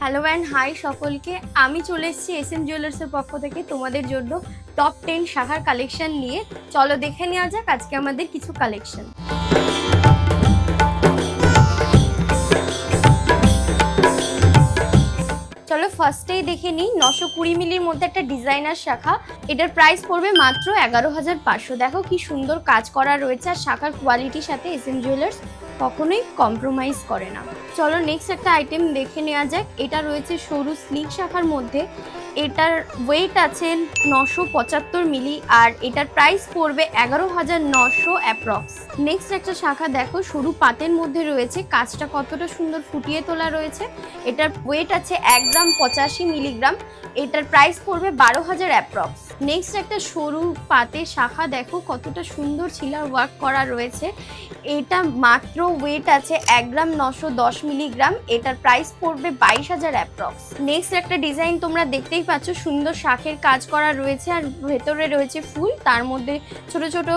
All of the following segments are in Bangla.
হ্যালো অ্যান্ড হাই সকলকে। আমি চলে এসেছি এসএম জুয়েলার্সের পক্ষ থেকে তোমাদের জন্য টপ 10 শাখার কালেকশন নিয়ে। চলো দেখে নেওয়া যাক আজকে আমাদের কিছু কালেকশন। চলো ফার্স্টেই দেখে নিই 920 মিলির মধ্যে একটা ডিজাইনার শাখা। এটার প্রাইস পড়বে মাত্র 11,500। দেখো কি সুন্দর কাজ করা রয়েছে, আর শাখার কোয়ালিটির সাথে এসএম জুয়েলার্স কখনোই কম্প্রোমাইজ করে না। চলো নেক্সট একটা আইটেম দেখে নেওয়া যাক। এটা রয়েছে সরু স্লিক শাখার মধ্যে। এটার ওয়েট আছে 975 মিলি, আর এটার প্রাইস পড়বে 11,900 অ্যাপ্রক্স। নেক্সট একটা শাখা দেখো, সরু পাতের মধ্যে রয়েছে, কাজটা কতটা সুন্দর ফুটিয়ে তোলা রয়েছে। এটার ওয়েট আছে 1 গ্রাম 85 মিলিগ্রাম। এটার প্রাইস পড়বে 12,000 অ্যাপ্রক্স। নেক্সট একটা সরু পাতের শাখা দেখো, কতটা সুন্দর ছিলার ওয়ার্ক করা রয়েছে। এটা মাত্র ওয়েট আছে 1 গ্রাম 910 মিলিগ্রাম। এটার প্রাইস পড়বে 22,000 অ্যাপ্রক্স। নেক্সট একটা ডিজাইন তোমরা দেখতেই পাচ্ছ, সুন্দর শাঁখের কাজ করা রয়েছে, আর ভেতরে রয়েছে ফুল, তার মধ্যে ছোট ছোট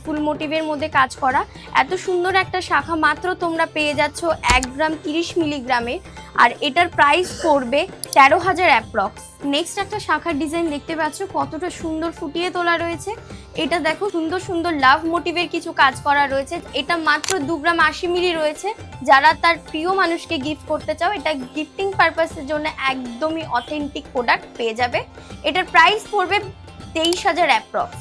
ফুল মোটিভের মধ্যে কাজ করা। এত সুন্দর একটা শাখা মাত্র তোমরা পেয়ে যাচ্ছ 1 গ্রাম 30 মিলিগ্রামে, আর এটার প্রাইস পড়বে 13,000 অ্যাপ্রক্স। নেক্সট একটা শাখার ডিজাইন দেখতে পাচ্ছ, কতটা সুন্দর ফুটিয়ে তোলা রয়েছে। এটা দেখো সুন্দর সুন্দর লাভ মোটিভের কিছু কাজ করা রয়েছে। এটা মাত্র 2 গ্রাম 80 মিলি রয়েছে। যারা তার প্রিয় মানুষকে গিফট করতে চাও, এটা গিফটিং পারপাসের জন্য একদমই অথেন্টিক প্রোডাক্ট পেয়ে যাবে। এটার প্রাইস পড়বে 23,000 অ্যাপ্রক্স।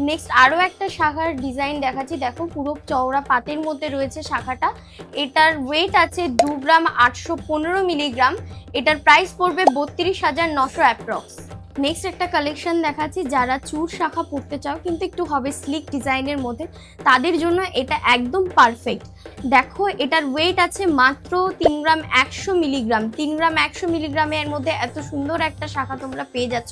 নেক্সট আরও একটা শাখার ডিজাইন দেখাচ্ছি। দেখো পুরো চওড়া পাতের মধ্যে রয়েছে শাখাটা। এটার ওয়েট আছে 2 গ্রাম 815 মিলিগ্রাম। এটার প্রাইস পড়বে 32,900 অ্যাপ্রক্স। নেক্সট একটা কালেকশন দেখাচ্ছি। যারা চূড় শাখা পরতে চাও কিন্তু একটু হবে স্লিক ডিজাইনের মধ্যে, তাদের জন্য এটা একদম পারফেক্ট। দেখো এটার ওয়েট আছে মাত্র 3 গ্রাম 100 মিলিগ্রাম। 3 গ্রাম 100 মিলিগ্রামের মধ্যে এত সুন্দর একটা শাখা তোমরা পেয়ে যাচ্ছ।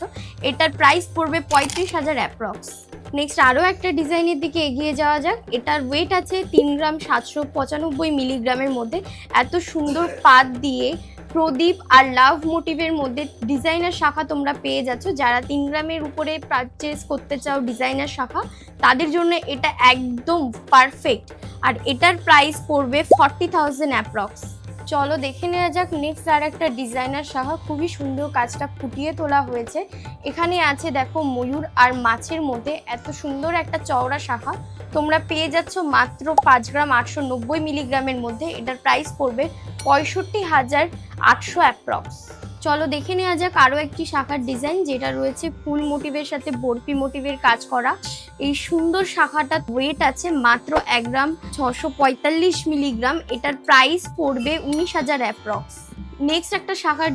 এটার প্রাইস পড়বে 35,000 অ্যাপ্রক্স। নেক্সট আরও একটা ডিজাইনের দিকে এগিয়ে যাওয়া যাক। এটার ওয়েট আছে 3 গ্রাম 795 মিলিগ্রামের মধ্যে। এত সুন্দর পাত দিয়ে প্রদীপ আর লাভ মোটিভের মধ্যে ডিজাইনার শাখা তোমরা পেয়ে যাচ্ছ। যারা 3 গ্রামের উপরে পারচেস করতে চাও ডিজাইনার শাখা, তাদের জন্য এটা একদম পারফেক্ট। আর এটার প্রাইস পড়বে 40,000 অ্যাপ্রক্স। চলো দেখে নেওয়া যাক নেক্সট আর একটা ডিজাইনার শাখা। খুবই সুন্দর কাজটা ফুটিয়ে তোলা হয়েছে। এখানে আছে দেখো ময়ূর আর মাছের মধ্যে এত সুন্দর একটা চওড়া শাখা তোমরা পেয়ে যাচ্ছ মাত্র 5 গ্রাম 890 মিলিগ্রামের মধ্যে। এটার প্রাইস পড়বে 65,800 অ্যাপ্রক্স। চলো দেখে নেওয়া যাক আরও একটি শাখার ডিজাইন, যেটা রয়েছে ফুল মোটিভের সাথে বরফি মোটিভের কাজ করা। এই সুন্দর শাখাটা ওয়েট আছে মাত্র 1 গ্রাম 645 মিলিগ্রাম। এটার প্রাইস পড়বে 19,000 অ্যাপ্রক্স। নেক্সট একটা শাখার